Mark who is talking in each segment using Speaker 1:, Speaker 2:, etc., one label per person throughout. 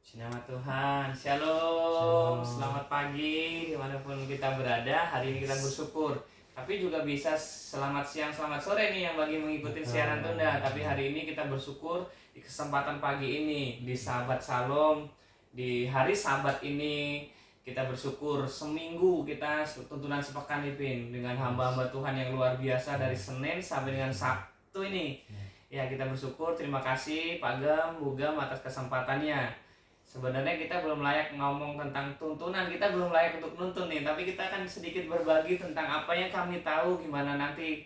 Speaker 1: Nama Tuhan, Shalom, selamat pagi dimanapun kita berada. Hari ini kita bersyukur. Tapi juga bisa selamat siang, selamat sore nih yang bagi mengikuti siaran tunda. Tapi hari ini kita bersyukur di kesempatan pagi ini di Sahabat Shalom. Di hari Sabat ini kita bersyukur seminggu kita tuntunan sepekan Ipin dengan hamba-hamba Tuhan yang luar biasa dari Senin sampai dengan Sabtu ini. Ya, kita bersyukur, terima kasih Pak Gem, Bu Gem atas kesempatannya. Sebenarnya kita belum layak ngomong tentang tuntunan, kita belum layak untuk nuntun nih, tapi kita akan sedikit berbagi tentang apa yang kami tahu, gimana nanti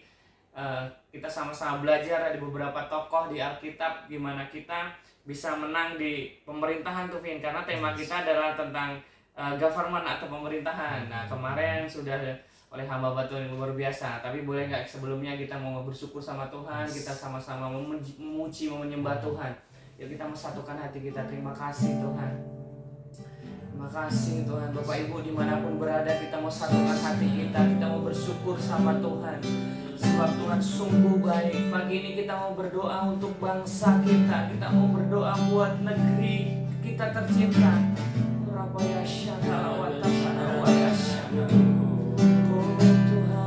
Speaker 1: kita sama-sama belajar dari beberapa tokoh di Alkitab, gimana kita bisa menang di pemerintahan tuh Vin, karena tema kita adalah tentang government atau pemerintahan. Nah kemarin sudah oleh hamba Tuhan yang luar biasa, tapi boleh nggak sebelumnya kita mau bersyukur sama Tuhan, kita sama-sama memuji, menyembah Tuhan. Yuk kita mesatukan hati kita. Terima kasih Tuhan. Terima kasih Tuhan. Bapak Ibu dimanapun berada, kita mau satukan hati kita. Kita mau bersyukur sama Tuhan, sebab Tuhan sungguh baik. Pagi ini kita mau berdoa untuk bangsa kita. Kita mau berdoa buat negeri kita tercinta. Rabaya syakala wa tasana wa yasyana. Oh Tuhan,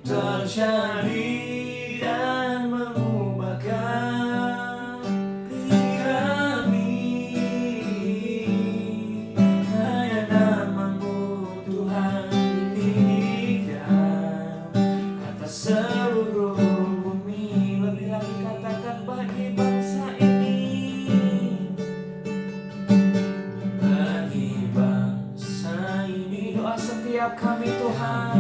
Speaker 2: terjadi dan mengubahkan diri kami. Hanya nama-Mu Tuhan ditinggikan atas seluruh bumi. Lebih lagi katakan bagi bangsa ini, bagi bangsa ini. Doa setiap kami Tuhan,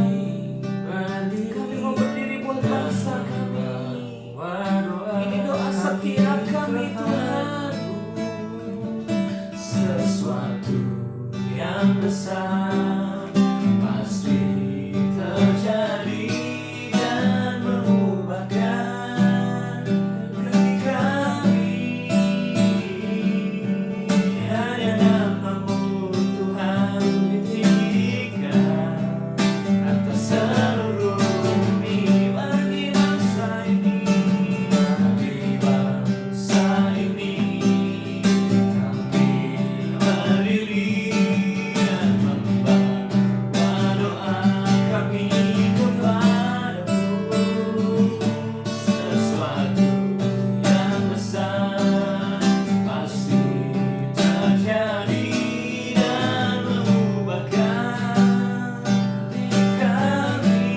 Speaker 2: kami mau berdiri buat bangsa kami. Ini doa setiap kami Tuhan. Sesuatu yang besar pasti terjadi dan mengubahkan diri kami. Hanya nama-Mu Tuhan ditinggikan atas seluruh bumi. Bagi bangsa ini, bagi bangsa ini, kami berdiri dan membawa doa kami kepadamu. Sesuatu yang besar pasti terjadi dan mengubahkan diri kami.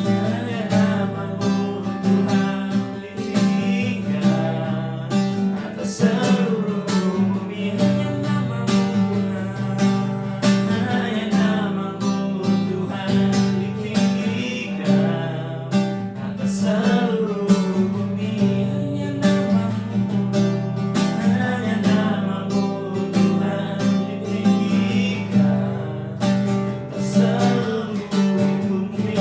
Speaker 2: Hanya nama-Mu Tuhan ditinggikan atas seluruh bumi. Hanya nama-Mu Tuhan, hanya nama-Mu Tuhan ditinggikan atas seluruh bumi. Hanya nama-Mu, hanya nama-Mu Tuhan ditinggikan atas seluruh bumi.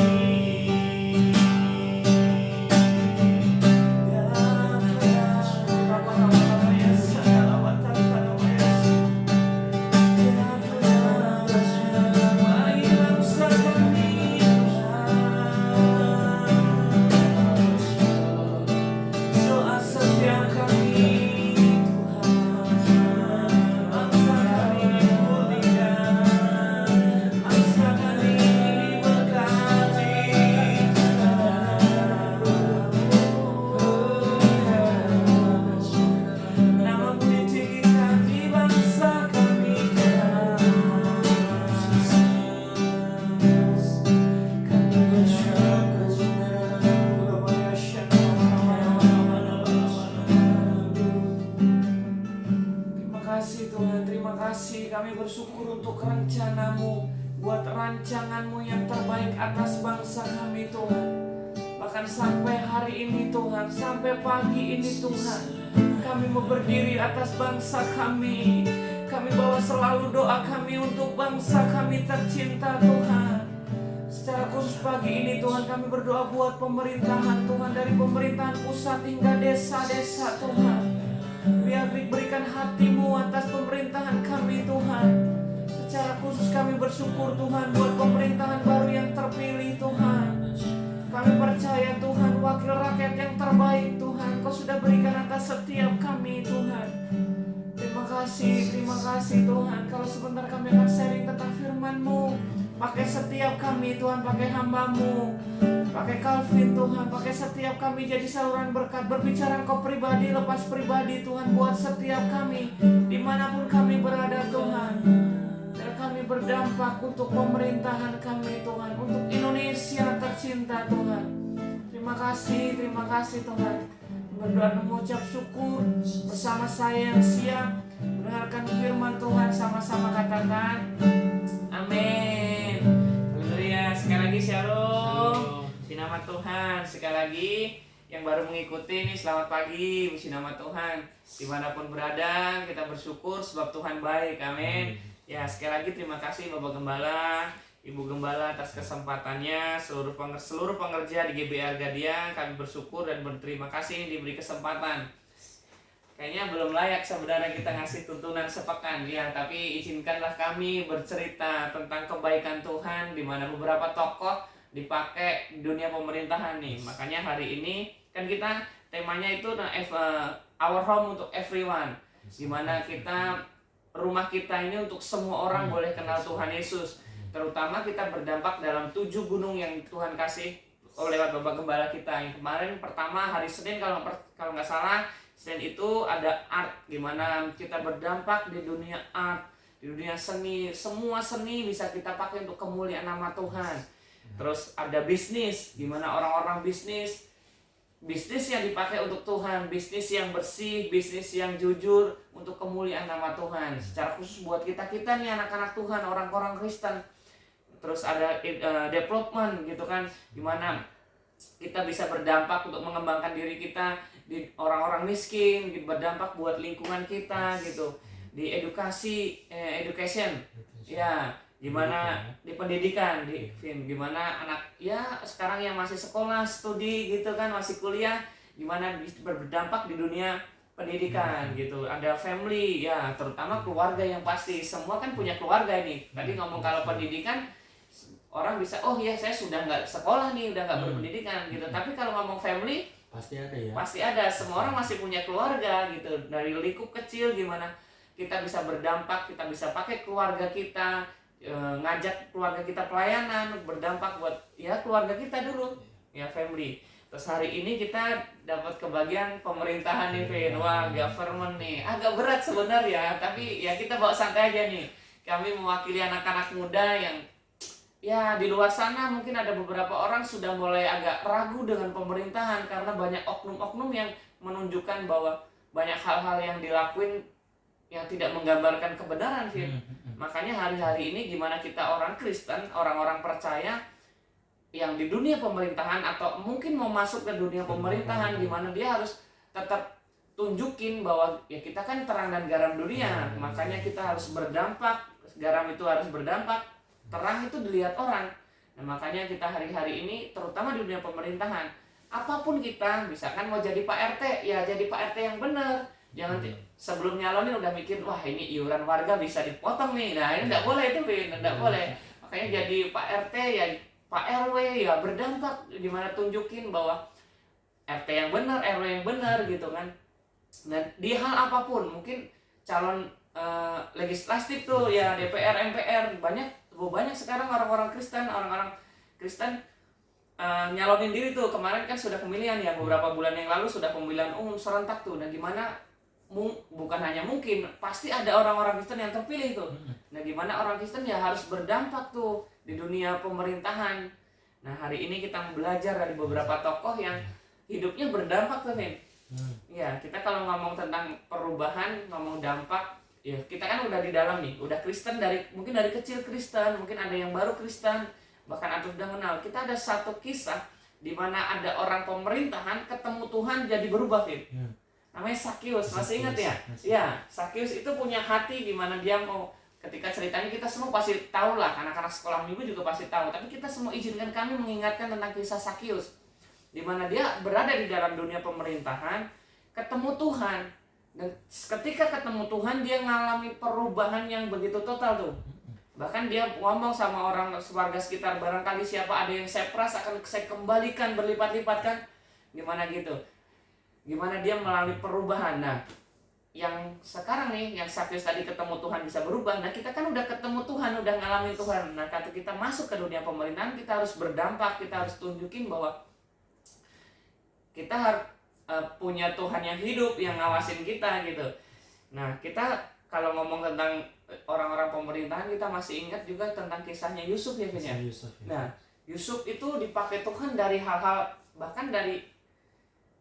Speaker 2: Doa setiap kami Tuhan, bangsa kami dipulihkan, bangsa kami diberkati Tuhan. Nama-Mu ditinggikan di bangsa kami Tuhan. Kami Terima kasih Tuhan, terima kasih. Kami bersyukur untuk rencana-Mu, buat rancangan-Mu yang terbaik atas bangsa kami Tuhan. Bahkan sampai hari ini Tuhan, sampai pagi ini Tuhan, kami mau berdiri atas bangsa kami. Kami bawa selalu doa kami untuk bangsa kami tercinta Tuhan. Secara khusus pagi ini Tuhan, kami berdoa buat pemerintahan Tuhan, dari pemerintahan pusat hingga desa-desa Tuhan. Biar diberikan hati-Mu atas pemerintahan kami Tuhan. Secara khusus kami bersyukur Tuhan buat pemerintahan baru yang terpilih Tuhan. Kami percaya Tuhan, wakil rakyat yang terbaik Tuhan Kau sudah berikan atas setiap kami Tuhan. Terima kasih Tuhan. Kalau sebentar kami akan sharing tentang firman-Mu, pakai setiap kami Tuhan, pakai hamba-Mu, pakai Calvin Tuhan, pakai setiap kami jadi saluran berkat. Berbicara Engkau pribadi, lepas pribadi Tuhan, buat setiap kami dimanapun kami berada Tuhan. Dan kami berdampak untuk pemerintahan kami Tuhan, untuk Indonesia tercinta Tuhan. Terima kasih Tuhan. Berdoa dan mengucap syukur bersama saya yang siap mendengarkan firman Tuhan, sama-sama katakan amin. Haleluya. Sekali lagi shalom. Puji nama Tuhan. Sekali lagi yang baru mengikuti nih, selamat pagi. Puji nama Tuhan. Dimanapun berada, kita bersyukur sebab Tuhan baik. Amin. Ya, sekali lagi terima kasih Bapak Gembala, Ibu Gembala atas kesempatannya. Seluruh pengerja di GBR Gadia, kami bersyukur dan berterima kasih ini diberi kesempatan. Kayaknya belum layak sebenarnya kita ngasih tuntunan sepekan ya, tapi izinkanlah kami bercerita tentang kebaikan Tuhan, di mana beberapa tokoh dipakai di dunia pemerintahan nih. Makanya hari ini kan kita temanya itu our home untuk everyone, di mana kita, rumah kita ini untuk semua orang boleh kenal Tuhan Yesus.
Speaker 1: terutama kita berdampak dalam 7 gunung yang Tuhan kasih lewat Bapak Gembala kita. Yang kemarin pertama hari Senin kalau nggak salah, Senin itu ada art, gimana kita berdampak di dunia art, di dunia seni. Semua seni bisa kita pakai untuk kemuliaan nama Tuhan. Terus ada bisnis, gimana orang-orang bisnis yang dipakai untuk Tuhan, bisnis yang bersih, bisnis yang jujur untuk kemuliaan nama Tuhan. Secara khusus buat kita nih anak-anak Tuhan, orang-orang Kristen. Terus ada development gitu kan, gimana kita bisa berdampak untuk mengembangkan diri kita di orang-orang miskin, berdampak buat lingkungan kita gitu. Di education ya, gimana di pendidikan, gimana anak ya sekarang yang masih sekolah, studi gitu kan, masih kuliah, gimana berdampak di dunia pendidikan gitu. Ada family ya, terutama keluarga yang pasti, semua kan punya keluarga ini. Tadi ngomong kalau pendidikan, orang bisa, oh ya saya sudah nggak sekolah nih, udah nggak berpendidikan gitu. Tapi kalau ngomong family,
Speaker 3: pasti ada ya.
Speaker 1: Pasti ada, semua orang masih punya keluarga gitu. Dari lingkup kecil gimana kita bisa berdampak, kita bisa pakai keluarga kita, ngajak keluarga kita pelayanan, berdampak buat ya keluarga kita dulu, ya family. Terus hari ini kita dapat kebagian pemerintahan nih, Vin. Wah, government nih. Agak berat sebenarnya, tapi ya kita bawa santai aja nih. Kami mewakili anak-anak muda yang ya di luar sana mungkin ada beberapa orang sudah mulai agak ragu dengan pemerintahan karena banyak oknum-oknum yang menunjukkan bahwa banyak hal-hal yang dilakuin yang tidak menggambarkan kebenaran, Fit. Makanya hari-hari ini gimana kita orang Kristen, orang-orang percaya yang di dunia pemerintahan atau mungkin mau masuk ke dunia pemerintahan, gimana dia harus tetap tunjukin bahwa ya kita kan terang dan garam dunia. Makanya kita harus berdampak, garam itu harus berdampak, terang itu dilihat orang. Nah makanya kita hari-hari ini terutama di dunia pemerintahan, apapun kita, misalkan mau jadi Pak RT, ya jadi Pak RT yang benar. Jangan sebelum nyalonin udah mikir, wah ini iuran warga bisa dipotong nih. Nah ini tidak boleh itu, tidak boleh. Makanya jadi Pak RT ya Pak RW ya berdampak, gimana tunjukin bahwa RT yang benar, RW yang benar gitu kan. Nah di hal apapun, mungkin calon legislatif tuh ya DPR, MPR, banyak sekarang orang-orang Kristen nyalonin diri tuh. Kemarin kan sudah pemilihan ya, beberapa bulan yang lalu sudah pemilihan umum serentak tuh. Nah gimana, bukan hanya mungkin, pasti ada orang-orang Kristen yang terpilih tuh. Nah gimana orang Kristen ya harus berdampak tuh di dunia pemerintahan. Nah hari ini kita belajar dari beberapa tokoh yang hidupnya berdampak tuh, Vin. Ya kita kalau ngomong tentang perubahan, ngomong dampak, ya kita kan udah di dalam nih, udah Kristen mungkin dari kecil Kristen, mungkin ada yang baru Kristen, bahkan ada udah kenal. Kita ada satu kisah di mana ada orang pemerintahan ketemu Tuhan jadi berubah, Fit. Namanya Sakius, masih ingat ya? Ya, Sakius itu punya hati di mana dia mau, ketika ceritanya kita semua pasti tahu lah, anak-anak sekolah minggu juga pasti tahu. Tapi kita semua izinkan kami mengingatkan tentang kisah Sakius, di mana dia berada di dalam dunia pemerintahan, ketemu Tuhan. Dan ketika ketemu Tuhan dia ngalami perubahan yang begitu total tuh. Bahkan dia ngomong sama orang warga sekitar, barangkali siapa ada yang saya peras akan saya kembalikan berlipat-lipat kan. Gimana gitu. Gimana dia melalui perubahan. Nah yang sekarang nih, yang Sakius tadi ketemu Tuhan bisa berubah. Nah kita kan udah ketemu Tuhan, udah ngalamin Tuhan. Nah kata kita masuk ke dunia pemerintahan, kita harus berdampak, kita harus tunjukin bahwa kita harus punya Tuhan yang hidup, yang ngawasin kita gitu. Nah kita kalau ngomong tentang orang-orang pemerintahan, kita masih ingat juga tentang kisahnya Yusuf ya, Vin ya. Nah Yusuf itu dipakai Tuhan dari hal-hal, bahkan dari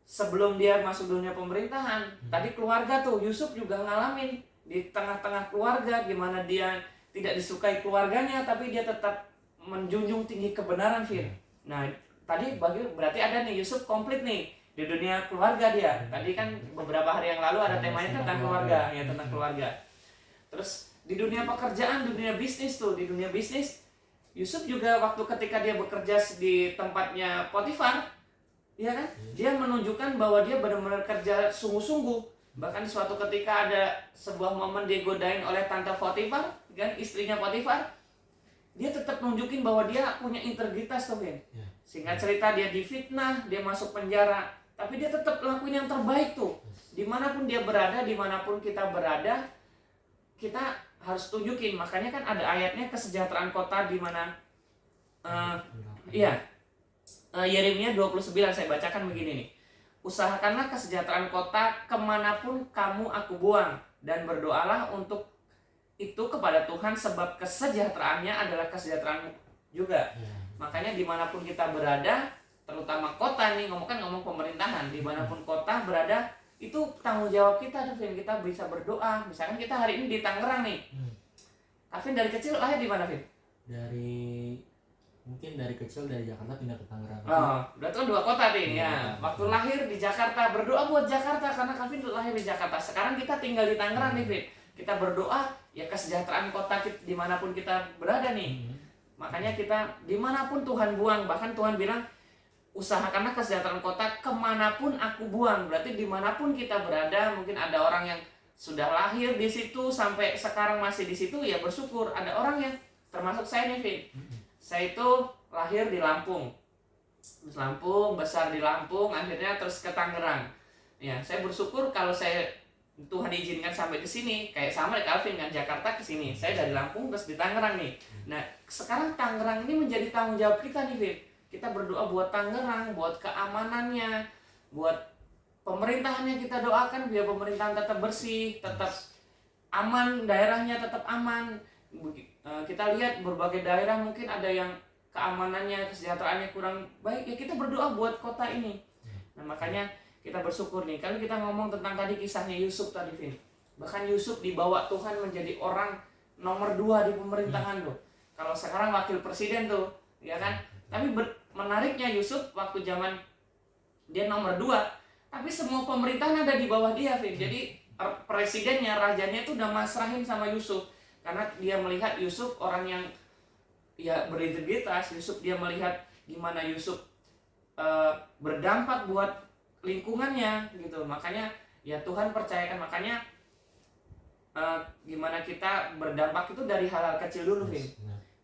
Speaker 1: sebelum dia masuk dunia pemerintahan. Tadi keluarga tuh, Yusuf juga ngalamin di tengah-tengah keluarga, gimana dia tidak disukai keluarganya, tapi dia tetap menjunjung tinggi kebenaran, Vin. Nah tadi berarti ada nih Yusuf komplit nih di dunia keluarga dia. Tadi kan beberapa hari yang lalu ada temanya tentang keluarga, ya tentang keluarga. Terus di dunia pekerjaan, dunia bisnis tuh, di dunia bisnis Yusuf juga waktu ketika dia bekerja di tempatnya Potifar, ya kan? Dia menunjukkan bahwa dia benar-benar kerja sungguh-sungguh. Bahkan suatu ketika ada sebuah momen dia godain oleh tante Potifar, kan istrinya Potifar. Dia tetap nunjukin bahwa dia punya integritas tuh, Vin. Singkat cerita dia difitnah, dia masuk penjara, tapi dia tetap lakuin yang terbaik tuh. Dimanapun dia berada, dimanapun kita berada,
Speaker 2: kita harus tunjukin. Makanya kan ada ayatnya kesejahteraan kota di mana Yeremia 29 saya bacakan begini nih. Usahakanlah kesejahteraan kota kemanapun kamu aku buang, dan berdoalah untuk itu kepada Tuhan, sebab kesejahteraannya adalah kesejahteraanmu juga. Makanya dimanapun kita berada, terutama kota nih, ngomong pemerintahan, dimanapun kota berada, itu tanggung jawab kita, Vin. Kita bisa berdoa. Misalkan kita hari ini di Tangerang nih. Kavin dari kecil lahir di mana, Vin?
Speaker 3: Mungkin dari kecil dari Jakarta pindah ke Tangerang.
Speaker 2: Oh, berarti kan 2 kota nih ya. Waktu lahir di Jakarta, berdoa buat Jakarta karena Kavin lahir di Jakarta. Sekarang kita tinggal di Tangerang nih, Vin. Kita berdoa ya kesejahteraan kota kita dimanapun kita berada nih. Makanya kita dimanapun Tuhan buang, bahkan Tuhan bilang usahakanlah kesejahteraan kota kemanapun aku buang. Berarti dimanapun kita berada, mungkin ada orang yang sudah lahir di situ sampai sekarang masih di situ, ya bersyukur. Ada orang yang termasuk saya nih, Vin. Saya itu lahir di Lampung, besar di Lampung, akhirnya terus ke Tangerang. Ya, saya bersyukur kalau saya Tuhan izinkan sampai ke sini, kayak sama Calvin kan Jakarta ke sini. Saya dari Lampung terus di Tangerang nih. Nah, sekarang Tangerang ini menjadi tanggung jawab kita nih, Vin. Kita berdoa buat Tangerang, buat keamanannya, buat pemerintahannya kita doakan biar pemerintahan tetap bersih, tetap aman, daerahnya tetap aman. Kita lihat berbagai daerah mungkin ada yang keamanannya, kesejahteraannya kurang baik, ya kita berdoa buat kota ini. Nah, makanya kita bersyukur nih. Kalau kita ngomong tentang tadi kisahnya Yusuf tadi, Vin. Bahkan Yusuf dibawa Tuhan menjadi orang nomor 2 di pemerintahan tuh. Kalau sekarang wakil presiden tuh, ya kan? Tapi menariknya Yusuf waktu zaman dia nomor 2, tapi semua pemerintahan ada di bawah dia, Vin. Jadi presidennya, rajanya itu udah masrahin sama Yusuf. Karena dia melihat Yusuf orang yang ya berintegritas. Yusuf dia melihat gimana Yusuf berdampak buat lingkungannya gitu. Makanya ya Tuhan percayakan. Makanya gimana kita berdampak itu dari hal-hal kecil dulu, Vin.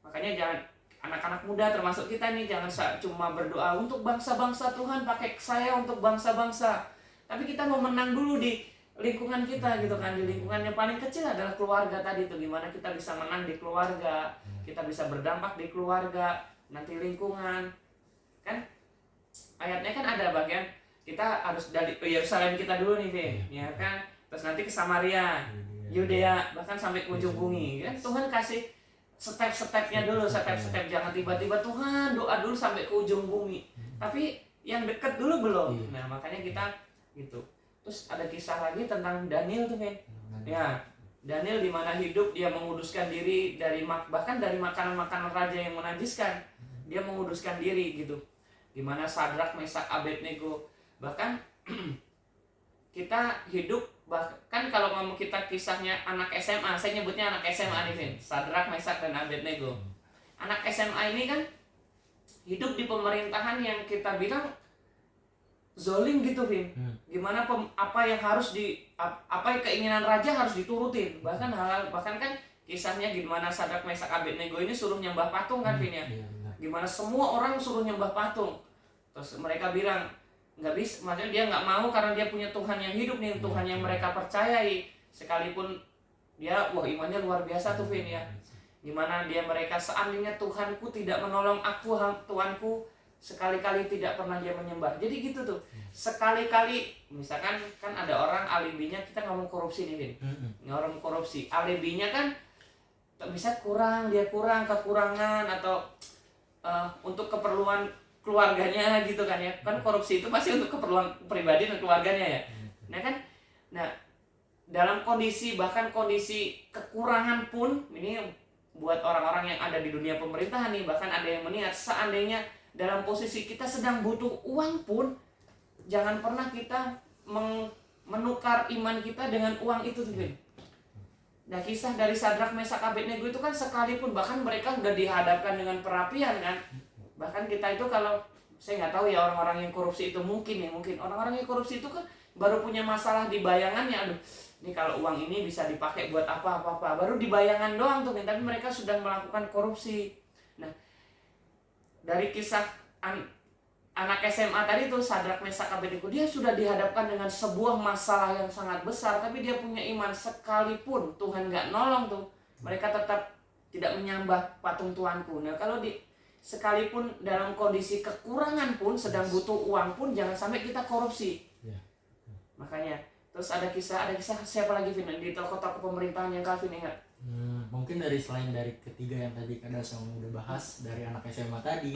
Speaker 2: Makanya jangan, anak-anak muda termasuk kita nih, jangan cuma berdoa untuk bangsa-bangsa. Tuhan pakai saya untuk bangsa-bangsa, tapi kita mau menang dulu di lingkungan kita gitu kan. Di lingkungan yang paling kecil adalah keluarga tadi tuh. Gimana kita bisa menang di keluarga, kita bisa berdampak di keluarga, nanti lingkungan. Kan ayatnya kan ada bagian kita harus dari Yerusalem kita dulu nih, Vin, ya kan. Terus nanti ke Samaria, Yudea, bahkan sampai ke ujung bumi kan. Tuhan kasih step-stepnya dulu, step-step. Jangan tiba-tiba Tuhan doa dulu sampai ke ujung bumi, tapi yang deket dulu belum. Nah, makanya kita gitu. Terus ada kisah lagi tentang Daniel tuh, Vin. Ya, Daniel di mana hidup dia menguduskan diri dari bahkan dari makanan-makanan raja yang menajiskan. Dia menguduskan diri gitu. Gimana Sadrak, Mesak, Abednego. Bahkan kita hidup, bahkan kalau ngomong kita kisahnya anak SMA, saya nyebutnya anak SMA nih, Vin. Sadrak, Mesak, dan Abednego. Anak SMA ini kan hidup di pemerintahan yang kita bilang zolim gitu, Vin. Gimana apa yang keinginan raja harus diturutin. Bahkan kan kisahnya gimana Sadrak, Mesak, Abednego ini suruh nyembah patung kan, Vin ya. Gimana semua orang suruh nyembah patung. Terus mereka bilang nggak bisa, maksudnya dia nggak mau karena dia punya Tuhan yang hidup nih, Tuhan yang mereka percayai. Sekalipun dia imannya luar biasa tuh, Vin ya. Gimana mereka seandainya Tuhanku tidak menolong aku, Tuhanku sekali-kali tidak pernah dia menyembah. Jadi gitu tuh. Sekali-kali, misalkan kan ada orang alibinya, kita ngomong korupsi nih, Vin. Ngomong korupsi, alibinya kan bisa dia kurang kekurangan atau untuk keperluan keluarganya gitu kan ya. Kan korupsi itu pasti untuk keperluan pribadi dan keluarganya ya. Nah, dalam kondisi kekurangan pun, ini buat orang-orang yang ada di dunia pemerintahan nih, bahkan ada yang meniat seandainya dalam posisi kita sedang butuh uang pun, jangan pernah kita menukar iman kita dengan uang itu tuh, Vin. Nah, kisah dari Sadrak, Mesak, Abednego itu kan sekalipun, bahkan mereka udah dihadapkan dengan perapian kan. Bahkan kita itu kalau, saya nggak tahu ya orang-orang yang korupsi itu mungkin orang-orang yang korupsi itu kan baru punya masalah di bayangannya. Aduh, ini kalau uang ini bisa dipakai buat apa-apa, baru di bayangan doang tuh, tapi mereka sudah melakukan korupsi. Nah, dari kisah anak SMA tadi tuh Sadrak Mesak Abednego, dia sudah dihadapkan dengan sebuah masalah yang sangat besar, tapi dia punya iman. Sekalipun Tuhan nggak nolong tuh, mereka tetap tidak menyembah patung tuanku. Nah kalau sekalipun dalam kondisi kekurangan pun, sedang butuh uang pun, jangan sampai kita korupsi.
Speaker 3: Ya.
Speaker 2: Makanya terus ada kisah siapa lagi Vin di tokoh-tokoh pemerintahan yang Calvin ingat?
Speaker 3: Mungkin selain dari ketiga yang tadi kadang saya udah bahas, dari anak SMA tadi,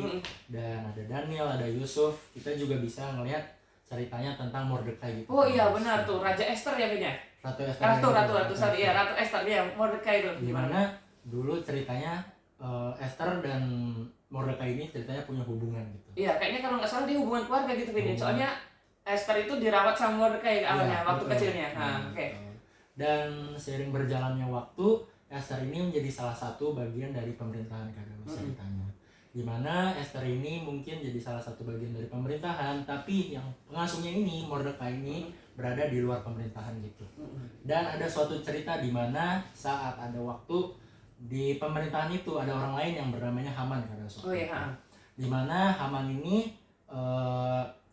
Speaker 3: dan ada Daniel, ada Yusuf, kita juga bisa ngelihat ceritanya tentang Mordekai gitu.
Speaker 2: Oh iya benar tuh, Raja Esther ya Vin ya?
Speaker 3: Ratu Esther.
Speaker 2: Ratu Esther dia, Mordekai itu
Speaker 3: gimana dulu ceritanya Esther dan Mordekai ini ceritanya punya hubungan gitu.
Speaker 2: Iya, kayaknya kalau nggak salah dia hubungan keluarga gitu Vin. Soalnya Esther itu dirawat sama Mordekai awalnya, waktu kecilnya. Oke.
Speaker 3: Dan seiring berjalannya waktu, Esther ini menjadi salah satu bagian dari pemerintahan Kadaus ceritanya. Dimana Esther ini mungkin jadi salah satu bagian dari pemerintahan, tapi yang pengasuhnya ini, Mordekai ini, berada di luar pemerintahan gitu. Dan ada suatu cerita di mana saat ada waktu di pemerintahan itu ada orang lain yang bernamanya Haman Kadaus.
Speaker 2: Oh iya.
Speaker 3: Dimana Haman ini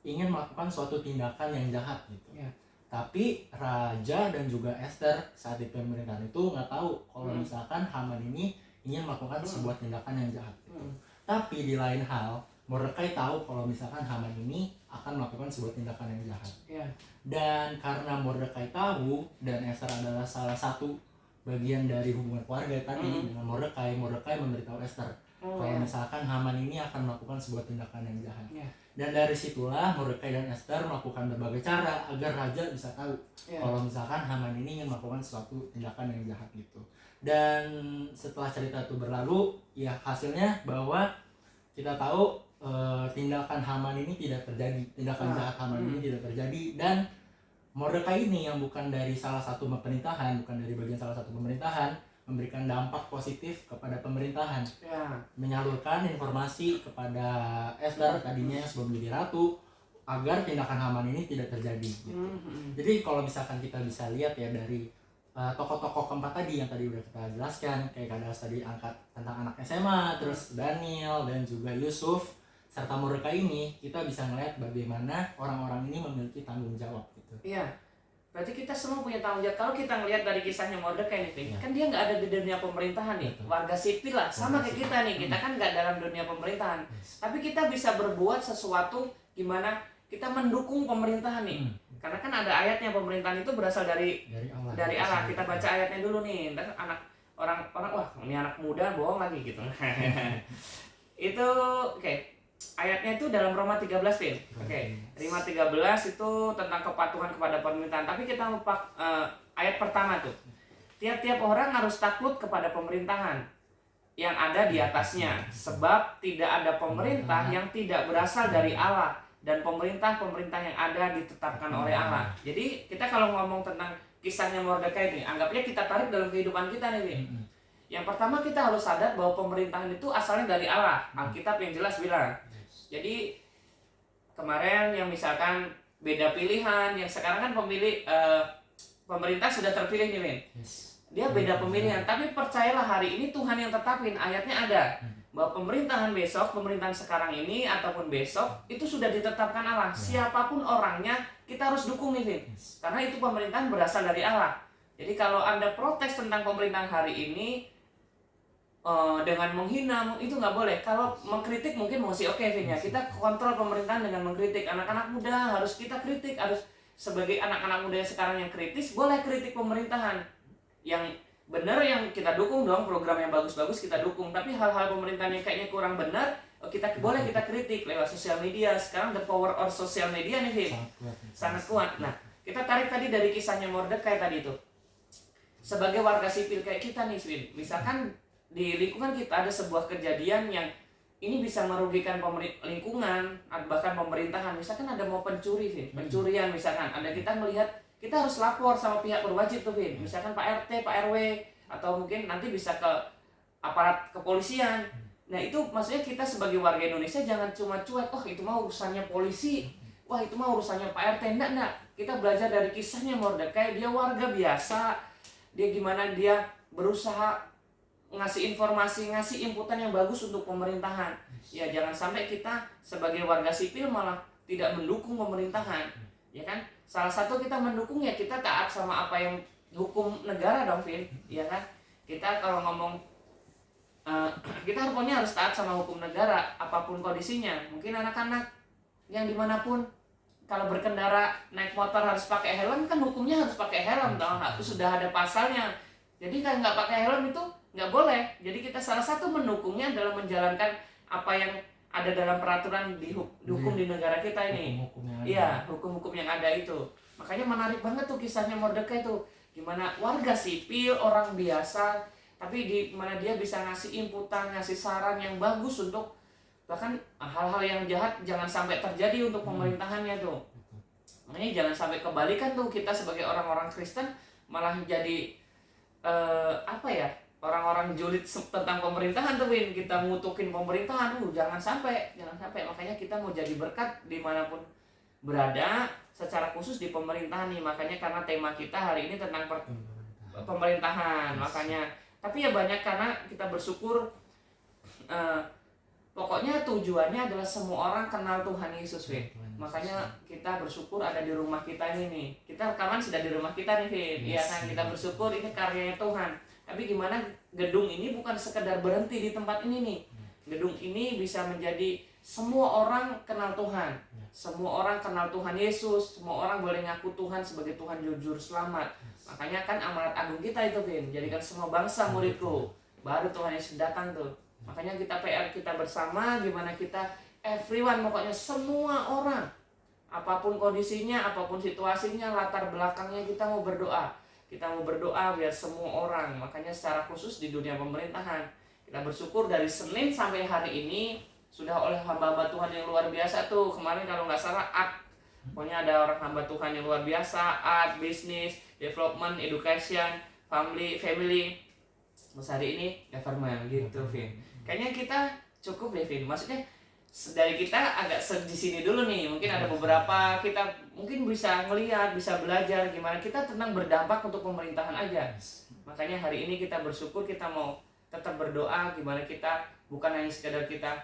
Speaker 3: ingin melakukan suatu tindakan yang jahat gitu.
Speaker 2: Ya.
Speaker 3: Tapi raja dan juga Esther saat di pemerintahan itu nggak tahu kalau misalkan Haman ini ingin melakukan sebuah tindakan yang jahat gitu. Tapi di lain hal, Mordekai tahu kalau misalkan Haman ini akan melakukan sebuah tindakan yang jahat.
Speaker 2: Ya.
Speaker 3: Dan karena Mordekai tahu dan Esther adalah salah satu bagian dari hubungan keluarga tadi dengan Mordekai memberitahu Esther kalau misalkan Haman ini akan melakukan sebuah tindakan yang jahat.
Speaker 2: Ya.
Speaker 3: Dan dari situlah Mordekai dan Esther melakukan berbagai cara agar raja bisa tahu kalau misalkan Haman ini ingin melakukan suatu tindakan yang jahat gitu. Dan setelah cerita itu berlalu, ya hasilnya bahwa kita tahu tindakan Haman ini tidak terjadi, tindakan jahat Haman ini tidak terjadi. Dan Mordekai ini yang bukan dari salah satu pemerintahan, bukan dari bagian salah satu pemerintahan, memberikan dampak positif kepada pemerintahan, menyalurkan informasi kepada Esther tadinya sebelum jadi ratu agar tindakan Haman ini tidak terjadi gitu. Jadi kalau misalkan kita bisa lihat ya dari tokoh-tokoh keempat tadi yang tadi udah kita jelaskan, kayak Kadaus tadi angkat tentang anak SMA, terus Daniel dan juga Yusuf serta Mordekai ini, kita bisa ngelihat bagaimana orang-orang ini memiliki tanggung jawab gitu.
Speaker 2: Iya. Berarti kita semua punya tanggung jawab. Kalau kita ngelihat dari kisahnya Mordekai nih, kan dia nggak ada di dunia pemerintahan nih, warga sipil lah, sama kayak kita nih. Kita kan nggak dalam dunia pemerintahan, tapi kita bisa berbuat sesuatu gimana kita mendukung pemerintahan nih. Karena kan ada ayatnya, pemerintahan itu berasal dari Allah. Kita baca ayatnya dulu nih. Ntar orang wah ini anak muda bohong lagi gitu. Itu oke. Ayatnya itu dalam Roma 13 Vin. Roma 13 itu tentang kepatuhan kepada pemerintahan. Tapi kita lupa ayat pertama tuh. Tiap-tiap orang harus takut kepada pemerintahan yang ada di atasnya, sebab tidak ada pemerintah yang tidak berasal dari Allah, dan pemerintah-pemerintah yang ada ditetapkan oleh Allah. Jadi kita kalau ngomong tentang kisahnya Mordekai ini, anggapnya kita tarik dalam kehidupan kita nih Vin. Yang pertama kita harus sadar bahwa pemerintahan itu asalnya dari Allah. Alkitab yang jelas bilang. Jadi kemarin yang misalkan beda pilihan, yang sekarang kan pemerintah sudah terpilih nih Min. Dia beda pemilihan, tapi percayalah hari ini Tuhan yang tetapin, ayatnya ada. Bahwa pemerintahan besok, pemerintahan sekarang ini ataupun besok itu sudah ditetapkan Allah. Siapapun orangnya kita harus dukung nih Vin. Karena itu pemerintahan berasal dari Allah. Jadi kalau Anda protes tentang pemerintahan hari ini dengan menghina itu nggak boleh. Kalau mengkritik mungkin masih oke Vin ya. Kita kontrol pemerintahan dengan mengkritik. Anak-anak muda harus kita kritik, harus sebagai anak-anak muda yang sekarang yang kritis boleh kritik pemerintahan. Yang benar yang kita dukung dong, program yang bagus-bagus kita dukung. Tapi hal-hal pemerintahan yang kayaknya kurang benar kita boleh kita kritik lewat sosial media. Sekarang the power of sosial media nih Vin sangat kuat. Nah kita tarik tadi dari kisahnya Mordekai tadi itu. Sebagai warga sipil kayak kita nih Vin, misalkan di lingkungan kita ada sebuah kejadian yang ini bisa merugikan lingkungan, bahkan pemerintahan. Misalkan ada mau pencurian misalkan, ada kita melihat, kita harus lapor sama pihak berwajib tuh Vin. Misalkan Pak RT, Pak RW, atau mungkin nanti bisa ke aparat kepolisian. Nah itu maksudnya kita sebagai warga Indonesia jangan cuma cuek, oh itu mah urusannya polisi, wah itu mah urusannya Pak RT. Enggak. Kita belajar dari kisahnya Mordekai, dia warga biasa, dia gimana dia berusaha ngasih informasi, ngasih inputan yang bagus untuk pemerintahan. Ya jangan sampai kita sebagai warga sipil malah tidak mendukung pemerintahan, ya kan? Salah satu kita mendukung ya kita taat sama apa yang hukum negara dong, Vin, ya kan? Kita kalau ngomong kita pokoknya harus taat sama hukum negara apapun kondisinya. Mungkin anak-anak yang dimanapun kalau berkendara naik motor harus pakai helm, kan hukumnya harus pakai helm, tau nggak? Itu sudah ada pasalnya. Jadi kalau nggak pakai helm itu nggak boleh. Jadi kita salah satu mendukungnya adalah menjalankan apa yang ada dalam peraturan di hukum di negara kita ini. Iya, hukum-hukum yang ada itu. Makanya menarik banget tuh kisahnya Mordekai tuh. Gimana warga sipil, orang biasa, tapi di mana dia bisa ngasih inputan, ngasih saran yang bagus untuk bahkan hal-hal yang jahat jangan sampai terjadi untuk pemerintahannya tuh. Makanya jangan sampai kebalikan tuh, kita sebagai orang-orang Kristen malah jadi orang-orang julid tentang pemerintahan tuh, Win. Kita ngutukin pemerintahan, jangan sampai. Makanya kita mau jadi berkat dimanapun berada, secara khusus di pemerintahan nih. Makanya karena tema kita hari ini tentang pemerintahan, makanya. Tapi ya banyak karena kita bersyukur. Pokoknya tujuannya adalah semua orang kenal Tuhan Yesus, Win. Makanya kita bersyukur ada di rumah kita ini nih. Kita rekaman sudah di rumah kita nih, Vin. Iya kan, kita bersyukur ini karyanya Tuhan. Tapi gimana gedung ini bukan sekedar berhenti di tempat ini nih. Gedung ini bisa menjadi semua orang kenal Tuhan. Semua orang kenal Tuhan Yesus. Semua orang boleh ngaku Tuhan sebagai Tuhan jujur selamat. Makanya kan amanat agung kita itu, Vin. Jadikan semua bangsa muridku. Baru Tuhan Yesus datang tuh. Makanya kita PR kita bersama, gimana kita everyone, pokoknya semua orang, apapun kondisinya, apapun situasinya, latar belakangnya, kita mau berdoa. Kita mau berdoa biar semua orang. Makanya secara khusus di dunia pemerintahan, kita bersyukur dari Senin sampai hari ini sudah oleh hamba-hamba Tuhan yang luar biasa tuh. Kemarin kalau nggak salah art, pokoknya ada orang hamba Tuhan yang luar biasa, art, bisnis, development, education, family. Terus hari ini government gitu, Vin. Kayaknya kita cukup deh, Vin. Maksudnya dari kita agak di sini dulu nih. Mungkin ada beberapa kita mungkin bisa ngelihat, bisa belajar gimana kita tentang berdampak untuk pemerintahan aja. Makanya hari ini kita bersyukur, kita mau tetap berdoa gimana kita bukan hanya sekedar kita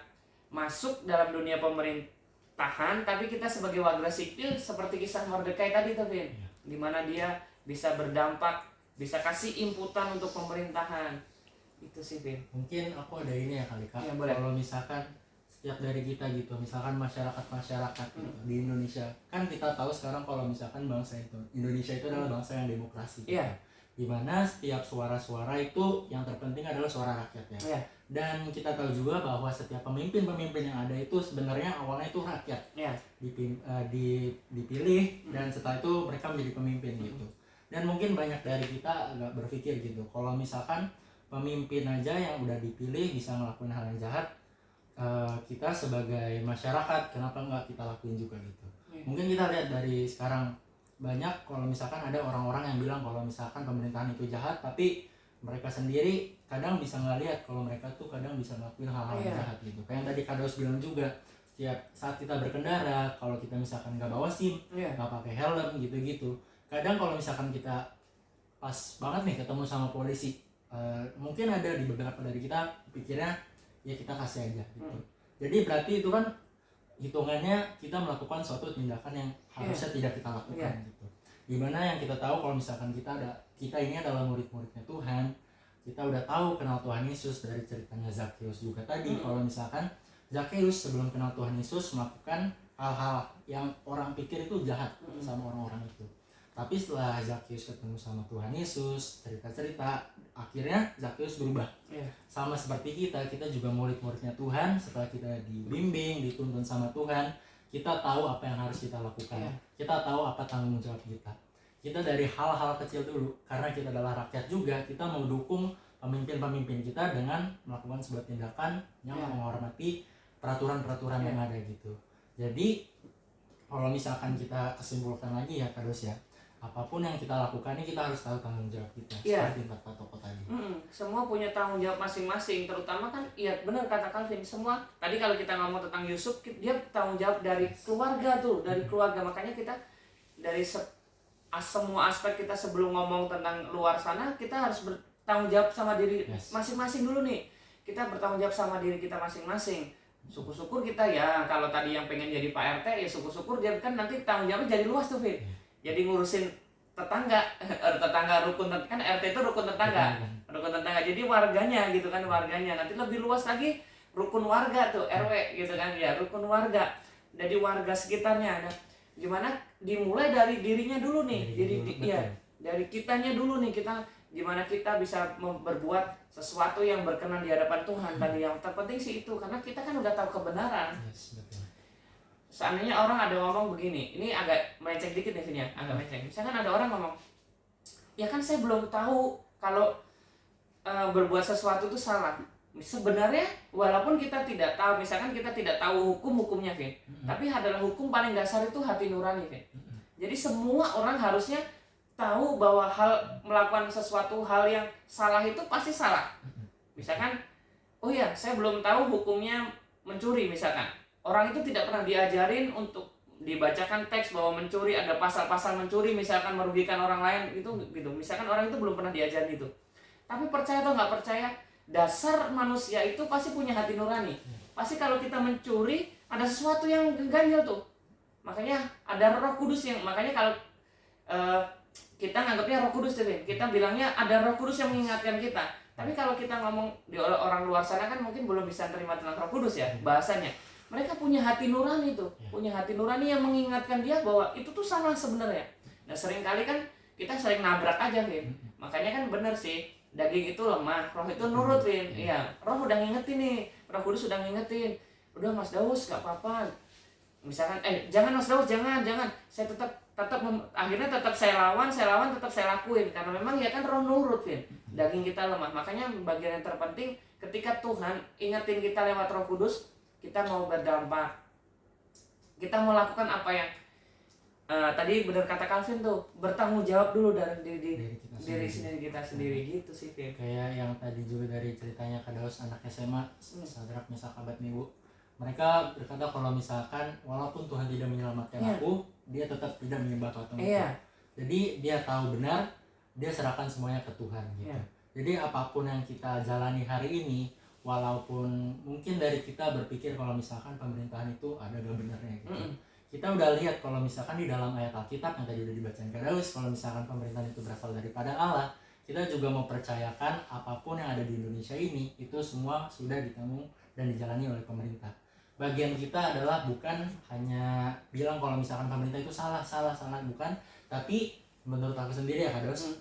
Speaker 2: masuk dalam dunia pemerintahan, tapi kita sebagai warga sipil seperti kisah Mordekai tadi tuh, Vin. Gimana dia bisa berdampak, bisa kasih inputan untuk pemerintahan. Itu sih, Vin.
Speaker 3: Mungkin aku ada ini ya kali, Kak.
Speaker 2: Ya, boleh.
Speaker 3: Kalau misalkan setiap dari kita gitu, misalkan masyarakat gitu, di Indonesia, kan kita tahu sekarang kalau misalkan bangsa itu, Indonesia itu adalah bangsa yang demokrasi gitu. Dimana setiap suara-suara itu yang terpenting adalah suara rakyatnya. Dan kita tahu juga bahwa setiap pemimpin-pemimpin yang ada itu sebenarnya awalnya itu rakyat dipilih dan setelah itu mereka menjadi pemimpin gitu. Dan mungkin banyak dari kita agak berpikir gitu, kalau misalkan pemimpin aja yang udah dipilih bisa ngelakuin hal yang jahat, kita sebagai masyarakat kenapa nggak kita lakuin juga gitu. Mungkin kita lihat dari sekarang banyak kalau misalkan ada orang-orang yang bilang kalau misalkan pemerintahan itu jahat, tapi mereka sendiri kadang bisa ngelihat kalau mereka tuh kadang bisa ngelakuin hal-hal yang jahat gitu. Kayak yang tadi Kak Daus bilang juga, setiap saat kita berkendara, kalau kita misalkan nggak bawa SIM, nggak pakai helm gitu-gitu, kadang kalau misalkan kita pas banget nih ketemu sama polisi, mungkin ada di beberapa dari kita pikirnya ya kita kasih aja gitu. Jadi berarti itu kan hitungannya kita melakukan suatu tindakan yang harusnya tidak kita lakukan gitu. Dimana yang kita tahu kalau misalkan kita ini adalah murid-muridnya Tuhan, kita udah tahu kenal Tuhan Yesus dari ceritanya Zakheus juga tadi. Kalau misalkan Zakheus sebelum kenal Tuhan Yesus melakukan hal-hal yang orang pikir itu jahat sama orang-orang itu. Tapi setelah Zakheus ketemu sama Tuhan Yesus, cerita-cerita, akhirnya Zakheus berubah. Sama seperti kita juga murid-muridnya Tuhan. Setelah kita dibimbing, dituntun sama Tuhan, kita tahu apa yang harus kita lakukan. Kita tahu apa tanggung jawab kita. Kita dari hal-hal kecil dulu, karena kita adalah rakyat juga, kita mau dukung pemimpin-pemimpin kita dengan melakukan sebuah tindakan yang menghormati peraturan-peraturan yang ada gitu. Jadi kalau misalkan kita kesimpulkan lagi ya Kak Dos ya, apapun yang kita lakukan ini kita harus tahu tanggung jawab kita. Seperti kata toko tadi.
Speaker 2: Semua punya tanggung jawab masing-masing. Terutama kan, iya benar kata Calvin. Semua tadi kalau kita ngomong tentang Yusuf, dia tanggung jawab dari keluarga tuh, dari keluarga. Makanya kita dari semua aspek kita sebelum ngomong tentang luar sana, kita harus tanggung jawab sama diri
Speaker 3: Yes.
Speaker 2: masing-masing dulu nih. Kita bertanggung jawab sama diri kita masing-masing. Syukur-syukur kita ya, kalau tadi yang pengen jadi Pak RT ya syukur-syukur dia kan nanti tanggung jawabnya jadi luas tuh, Fit. Jadi ngurusin tetangga, rukun kan RT itu rukun tetangga. Rukun tetangga. Jadi warganya gitu kan, warganya. Nanti lebih luas lagi rukun warga tuh, RW gitu kan ya, rukun warga. Jadi warga sekitarnya. Nah, gimana dimulai dari dirinya dulu nih. Dari kitanya dulu nih, kita gimana kita bisa berbuat sesuatu yang berkenan di hadapan Tuhan. Tadi yang terpenting sih itu, karena kita kan udah tahu kebenaran.
Speaker 3: Yes, betul.
Speaker 2: Seandainya orang ada ngomong begini, ini agak melenceng dikit nih sini ya, agak melenceng. Misalkan ada orang ngomong, ya kan saya belum tahu kalau berbuat sesuatu itu salah. Sebenarnya walaupun kita tidak tahu, misalkan kita tidak tahu hukumnya, Vin, tapi adalah hukum paling dasar itu hati nurani, Vin. Jadi semua orang harusnya tahu bahwa melakukan sesuatu hal yang salah itu pasti salah. Misalkan, oh ya, saya belum tahu hukumnya mencuri misalkan. Orang itu tidak pernah diajarin untuk dibacakan teks bahwa mencuri ada pasal-pasal mencuri, misalkan merugikan orang lain itu gitu. Misalkan orang itu belum pernah diajarin itu. Tapi percaya atau nggak percaya, dasar manusia itu pasti punya hati nurani. Pasti kalau kita mencuri ada sesuatu yang ganjil tuh. Makanya ada Roh Kudus yang, makanya kalau kita nganggapnya Roh Kudus, kita bilangnya ada Roh Kudus yang mengingatkan kita. Tapi kalau kita ngomong di orang luar sana kan mungkin belum bisa terima tentang Roh Kudus ya bahasanya. Mereka punya hati nurani tuh, punya hati nurani yang mengingatkan dia bahwa itu tuh salah sebenarnya. Nah seringkali kan kita sering nabrak aja, Vin. Makanya kan bener sih, daging itu lemah, roh itu nurut, Vin. Iya, roh udah ngingetin nih, Roh Kudus udah ngingetin. Udah Mas Daus, gak apa-apa. Misalkan, jangan Mas Daus, jangan. Saya akhirnya tetap saya lawan, tetap saya lakuin. Karena memang ya kan roh nurut, Vin. Daging kita lemah. Makanya bagian yang terpenting ketika Tuhan ingetin kita lewat Roh Kudus, kita mau berdampak, kita mau lakukan apa yang tadi benar kata Calvin tuh, bertanggung jawab dulu dari diri sendiri kita sendiri gitu sih, Vin.
Speaker 3: Kayak yang tadi juga dari ceritanya Kak Daus anak SMA, Sadrak, Mesak, Abednego. Mereka berkata kalau misalkan walaupun Tuhan tidak menyelamatkan aku, dia tetap tidak menyembah patung itu. Jadi dia tahu benar, dia serahkan semuanya ke Tuhan gitu. Jadi apapun yang kita jalani hari ini, walaupun mungkin dari kita berpikir kalau misalkan pemerintahan itu ada gak benarnya gitu. Kita udah lihat kalau misalkan di dalam ayat Alkitab yang tadi udah dibacain Kak Daus, kalau misalkan pemerintahan itu berasal daripada Allah, kita juga mau percayakan apapun yang ada di Indonesia ini, itu semua sudah ditanggung dan dijalani oleh pemerintah. Bagian kita adalah bukan hanya bilang kalau misalkan pemerintah itu salah, bukan. Tapi menurut aku sendiri ya Kak Daus,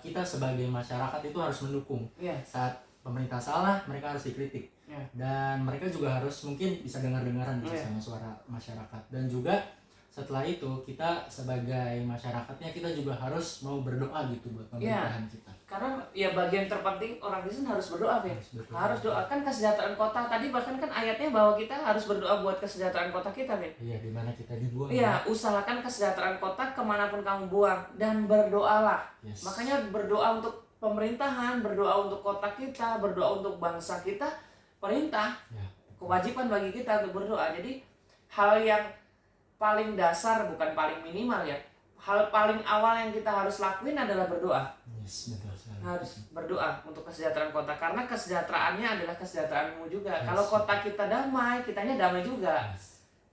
Speaker 3: kita sebagai masyarakat itu harus mendukung. Saat pemerintah salah, mereka harus dikritik. Dan mereka juga harus mungkin bisa dengar-dengaran gitu sama suara masyarakat. Dan juga setelah itu kita sebagai masyarakatnya kita juga harus mau berdoa gitu buat pemerintahan kita.
Speaker 2: Karena ya bagian terpenting orang Kristen harus berdoa, Vin. Harus doakan kesejahteraan kota. Tadi bahkan kan ayatnya bahwa kita harus berdoa buat kesejahteraan kota kita, Vin.
Speaker 3: Iya, di mana kita dibuang.
Speaker 2: Iya, usahakan kesejahteraan kota kemanapun kamu buang dan berdoalah. Makanya berdoa untuk pemerintahan, berdoa untuk kota kita, berdoa untuk bangsa kita, perintah. Kewajiban bagi kita untuk berdoa. Jadi hal yang paling dasar, bukan paling minimal ya. Hal paling awal yang kita harus lakuin adalah berdoa. Harus berdoa untuk kesejahteraan kota, karena kesejahteraannya adalah kesejahteraanmu juga. Kalau kota kita damai, kitanya damai juga.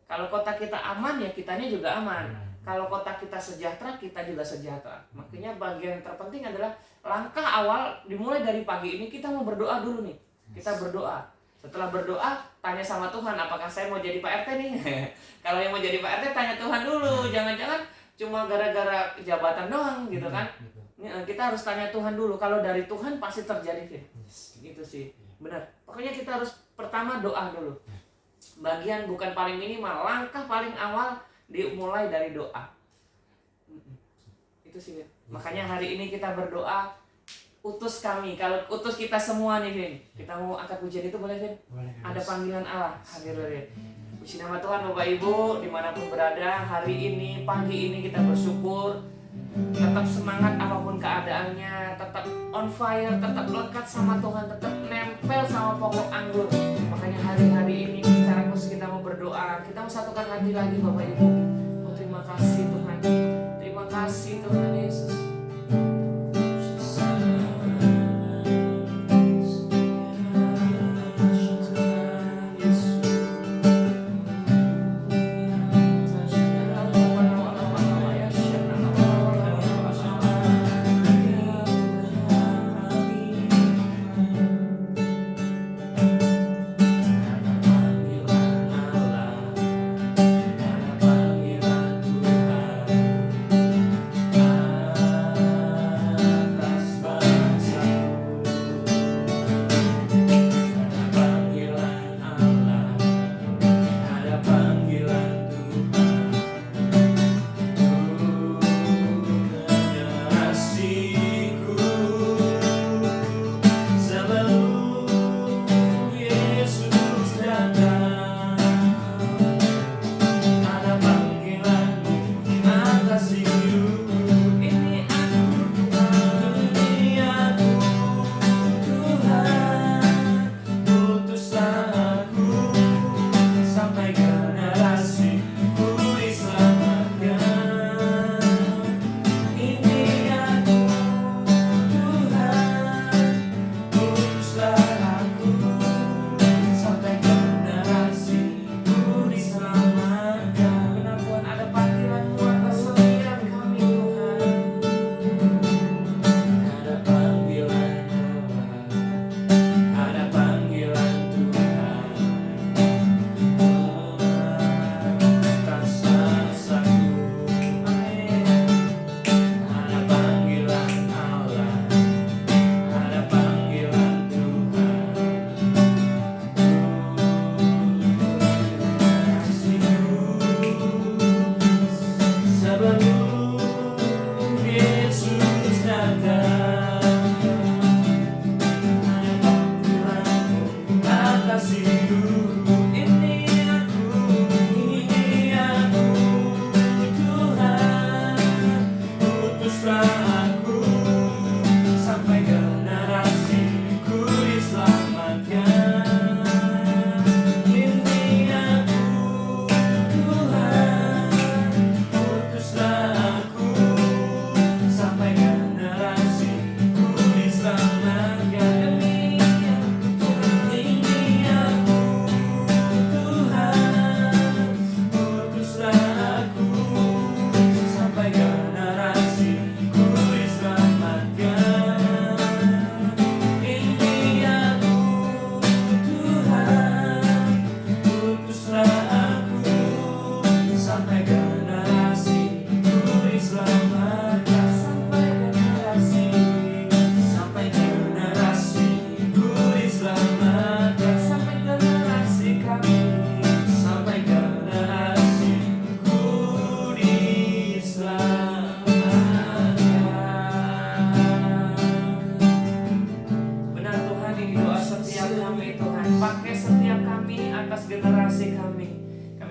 Speaker 2: Kalau kota kita aman, ya kitanya juga aman. Kalau kota kita sejahtera, kita juga sejahtera. Makanya bagian terpenting adalah langkah awal dimulai dari pagi ini kita mau berdoa dulu nih. Kita berdoa. Setelah berdoa, tanya sama Tuhan, apakah saya mau jadi Pak RT nih? Kalau yang mau jadi Pak RT, tanya Tuhan dulu. Jangan-jangan cuma gara-gara jabatan doang gitu kan. Kita harus tanya Tuhan dulu. Kalau dari Tuhan pasti terjadi, Vin. Gitu sih. Benar. Pokoknya kita harus pertama doa dulu. Bagian bukan paling minimal, langkah paling awal dimulai dari doa. Itu sih, Vin. Makanya hari ini kita berdoa, utus kami. Kalau utus kita semua nih, Vin. Kita mau angkat pujian itu boleh, Vin? Ada panggilan Allah. Haleluya. Puji nama Tuhan, Bapak Ibu, dimanapun berada, hari ini, pagi ini kita bersyukur. Tetap semangat apapun keadaannya, tetap on fire, tetap lekat sama Tuhan, tetap nempel sama pokok anggur. Makanya hari-hari ini secara khusus kita mau berdoa, kita mau satukan hati lagi Bapak Ibu. Oh, terima kasih Tuhan, terima kasih Tuhan Yesus.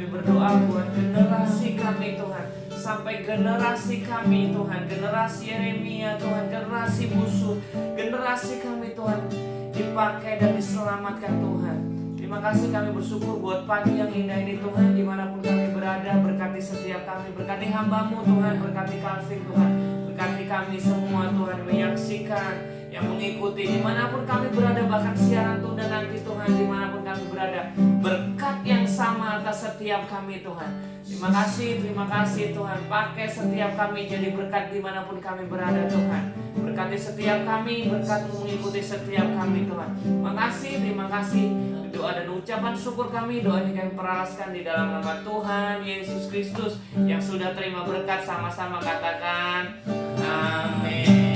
Speaker 2: Kami berdoa buat generasi kami Tuhan, sampai generasi kami Tuhan, generasi Yeremia Tuhan, generasi Busur, generasi kami Tuhan, dipakai dan diselamatkan Tuhan. Terima kasih, kami bersyukur buat pagi yang indah ini Tuhan. Dimanapun kami berada, berkati setiap kami, berkati hamba-Mu Tuhan, berkati Calvin Tuhan, berkati kami semua Tuhan, menyaksikan, yang mengikuti dimanapun kami berada, bahkan siaran tunda nanti Tuhan, dimanapun kami berada, berkat yang sama atas setiap kami Tuhan. Terima kasih Tuhan, pakai setiap kami jadi berkat dimanapun kami berada Tuhan. Berkati setiap kami, berkat mengikuti setiap kami Tuhan. Terima kasih. Doa dan ucapan syukur kami, doa ini kami peralaskan di dalam nama Tuhan Yesus Kristus. Yang sudah terima berkat sama-sama katakan amin.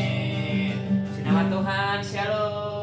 Speaker 2: Nama Tuhan, shalom.